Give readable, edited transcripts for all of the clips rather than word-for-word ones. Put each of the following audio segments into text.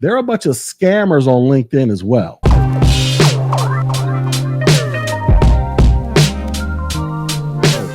there are a bunch of scammers on LinkedIn as well.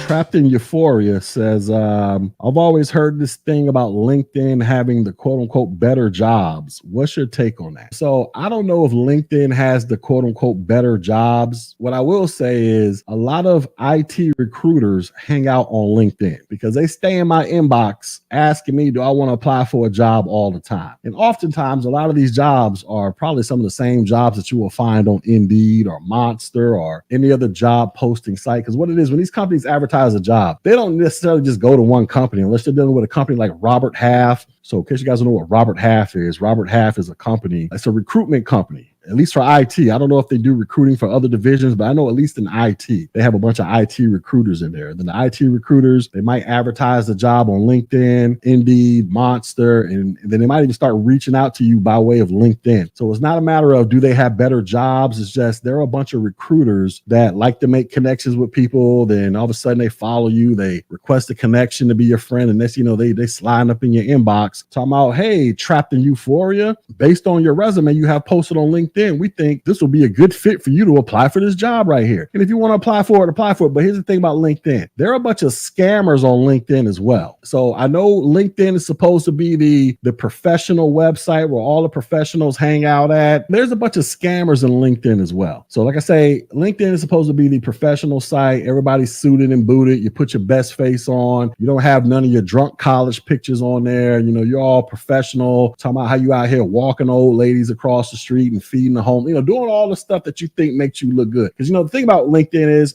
Trapped in Euphoria says, I've always heard this thing about LinkedIn having the quote unquote better jobs. What's your take on that? So I don't know if LinkedIn has the quote unquote better jobs. What I will say is a lot of IT recruiters hang out on LinkedIn because they stay in my inbox asking me, do I want to apply for a job all the time? And oftentimes a lot of these jobs are probably some of the same jobs that you will find on Indeed or Monster or any other job posting site. Because what it is, when these companies advertise a job, they don't necessarily just go to one company unless they're dealing with a company like Robert Half. So in case you guys don't know what Robert Half is a company. It's a recruitment company. At least for IT. I don't know if they do recruiting for other divisions, but I know at least in IT, they have a bunch of IT recruiters in there. Then the IT recruiters, they might advertise the job on LinkedIn, Indeed, Monster, and then they might even start reaching out to you by way of LinkedIn. So it's not a matter of do they have better jobs. It's just there are a bunch of recruiters that like to make connections with people. Then all of a sudden they follow you, they request a connection to be your friend, and next, they slide up in your inbox talking about, hey, Trapped in Euphoria, based on your resume you have posted on LinkedIn, we think this will be a good fit for you to apply for this job right here. And if you want to apply for it, apply for it. But here's the thing about LinkedIn. There are a bunch of scammers on LinkedIn as well. So I know LinkedIn is supposed to be the professional website where all the professionals hang out at. There's a bunch of scammers in LinkedIn as well. So like I say, LinkedIn is supposed to be the professional site. Everybody's suited and booted. You put your best face on. You don't have none of your drunk college pictures on there. You're all professional. Talking about how you out here walking old ladies across the street and feeding the home, doing all the stuff that you think makes you look good. Because, the thing about LinkedIn is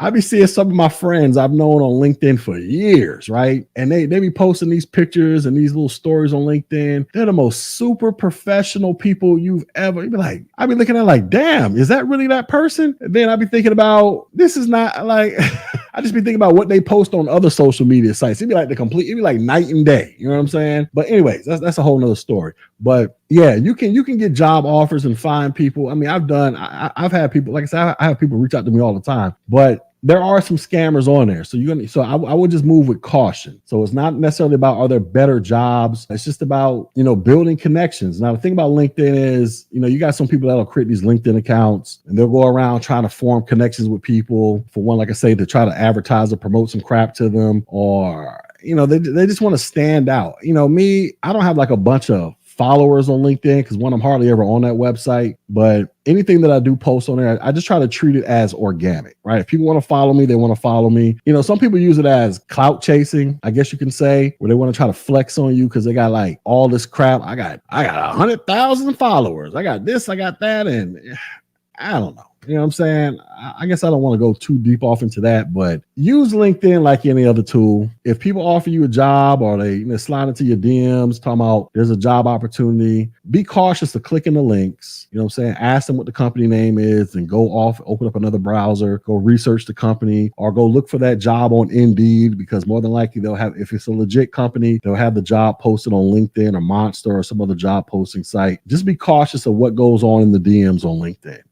I be seeing some of my friends I've known on LinkedIn for years, right? And they be posting these pictures and these little stories on LinkedIn. They're the most super professional people you've ever, I be looking at like, damn, is that really that person? And then I be thinking about, this is not like, I just be thinking about what they post on other social media sites. It'd be like night and day. You know what I'm saying? But anyways, that's a whole nother story. But yeah, you can get job offers and find people. I've had people, like I said, I have people reach out to me all the time, but there are some scammers on there. So I would just move with caution. So it's not necessarily about, are there better jobs? It's just about, building connections. Now, the thing about LinkedIn is, you got some people that'll create these LinkedIn accounts and they'll go around trying to form connections with people. For one, like I say, to try to advertise or promote some crap to them, or, they just want to stand out. Me, I don't have like a bunch of followers on LinkedIn because one, I'm hardly ever on that website, but anything that I do post on there, I just try to treat it as organic, right? If people want to follow me, they want to follow me. Some people use it as clout chasing, I guess you can say, where they want to try to flex on you because they got like all this crap. I got 100,000 followers. I got this, I got that. And I don't know. You know what I'm saying? I guess I don't want to go too deep off into that, but use LinkedIn like any other tool. If people offer you a job or they slide into your DMs talking about there's a job opportunity, be cautious of clicking the links. You know what I'm saying? Ask them what the company name is and go off, open up another browser, go research the company or go look for that job on Indeed, because more than likely they'll have, if it's a legit company, they'll have the job posted on LinkedIn or Monster or some other job posting site. Just be cautious of what goes on in the DMs on LinkedIn.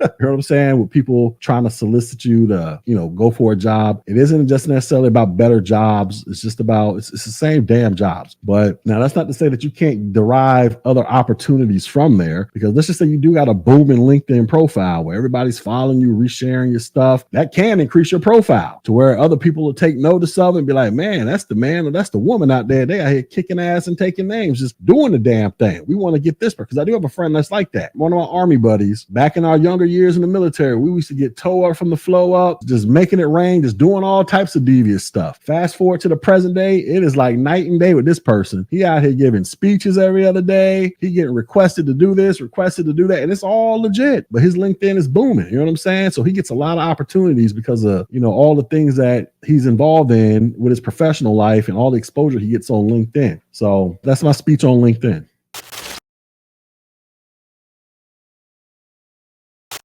You know what I'm saying? With people trying to solicit you to, go for a job. It isn't just necessarily about better jobs. It's just about, it's the same damn jobs. But now that's not to say that you can't derive other opportunities from there, because let's just say you do got a booming LinkedIn profile where everybody's following you, resharing your stuff. That can increase your profile to where other people will take notice of it and be like, man, that's the man or that's the woman out there. They out here kicking ass and taking names, just doing the damn thing. We want to get this person, because I do have a friend that's like that. One of my Army buddies, back in our younger years in the military, we used to get toe up from the flow up, just making it rain, just doing all types of devious stuff. Fast forward to the present day, it is like night and day with this person. He out here giving speeches every other day. He getting requested to do this, requested to do that, and it's all legit. But his LinkedIn is booming. You know what I'm saying? So he gets a lot of opportunities because of, all the things that he's involved in with his professional life and all the exposure he gets on LinkedIn. So that's my speech on LinkedIn.